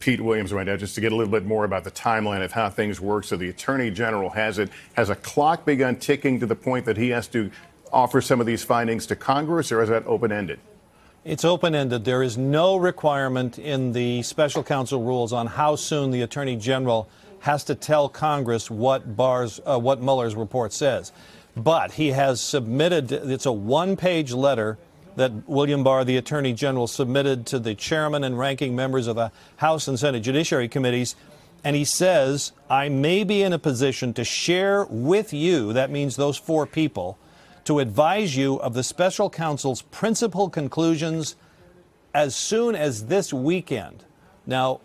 Pete Williams right now, just to get a little bit more about the timeline of how things work. So the Attorney General has a clock begun ticking to the point that he has to offer some of these findings to Congress, or is that open-ended? It's open-ended. There is no requirement in the special counsel rules on how soon the Attorney General has to tell Congress what Mueller's report says. But he has submitted, it's a one-page letter that William Barr, the Attorney General, submitted to the chairman and ranking members of the House and Senate Judiciary Committees. And he says, I may be in a position to share with you, that means those four people, to advise you of the special counsel's principal conclusions as soon as this weekend. Now,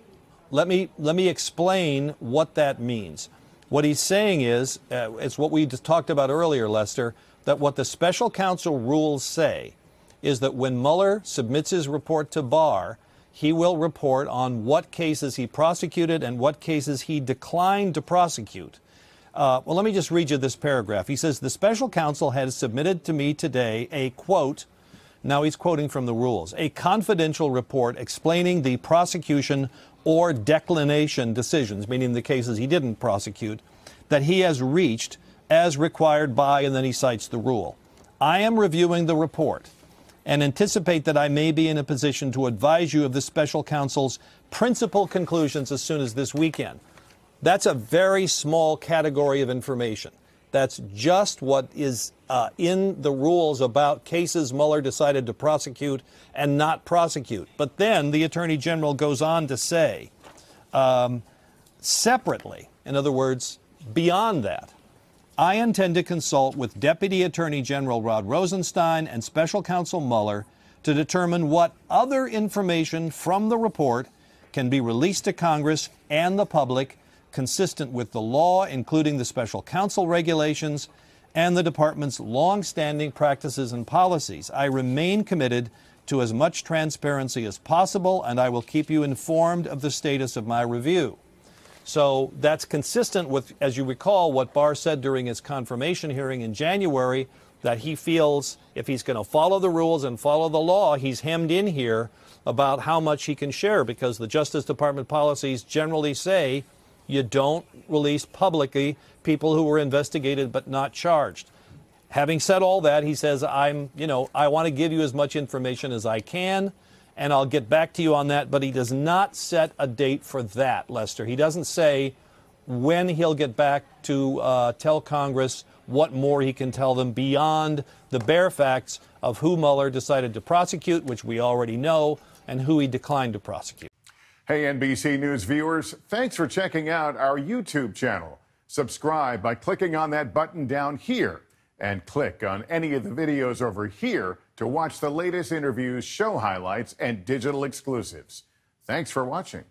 let me explain what that means. What he's saying is, it's what we just talked about earlier, Lester, that what the special counsel rules say is that when Mueller submits his report to Barr, he will report on what cases he prosecuted and what cases he declined to prosecute. Well, let me just read you this paragraph. He says, the special counsel has submitted to me today a, quote, now he's quoting from the rules, a confidential report explaining the prosecution or declination decisions, meaning the cases he didn't prosecute, that he has reached as required by, and then he cites the rule. I am reviewing the report and anticipate that I may be in a position to advise you of the special counsel's principal conclusions as soon as this weekend. That's a very small category of information. That's just what is in the rules about cases Mueller decided to prosecute and not prosecute. But then the Attorney General goes on to say, separately, in other words, beyond that, I intend to consult with Deputy Attorney General Rod Rosenstein and Special Counsel Mueller to determine what other information from the report can be released to Congress and the public consistent with the law, including the special counsel regulations and the department's long-standing practices and policies. I remain committed to as much transparency as possible, and I will keep you informed of the status of my review. So that's consistent with, as you recall, what Barr said during his confirmation hearing in January, that he feels if he's going to follow the rules and follow the law, he's hemmed in here about how much he can share, because the Justice Department policies generally say you don't release publicly people who were investigated but not charged. Having said all that, he says, I want to give you as much information as I can, and I'll get back to you on that. But he does not set a date for that, Lester. He doesn't say when he'll get back to tell Congress what more he can tell them beyond the bare facts of who Mueller decided to prosecute, which we already know, and who he declined to prosecute. Hey, NBC News viewers, thanks for checking out our YouTube channel. Subscribe by clicking on that button down here, and click on any of the videos over here to watch the latest interviews, show highlights, and digital exclusives. Thanks for watching.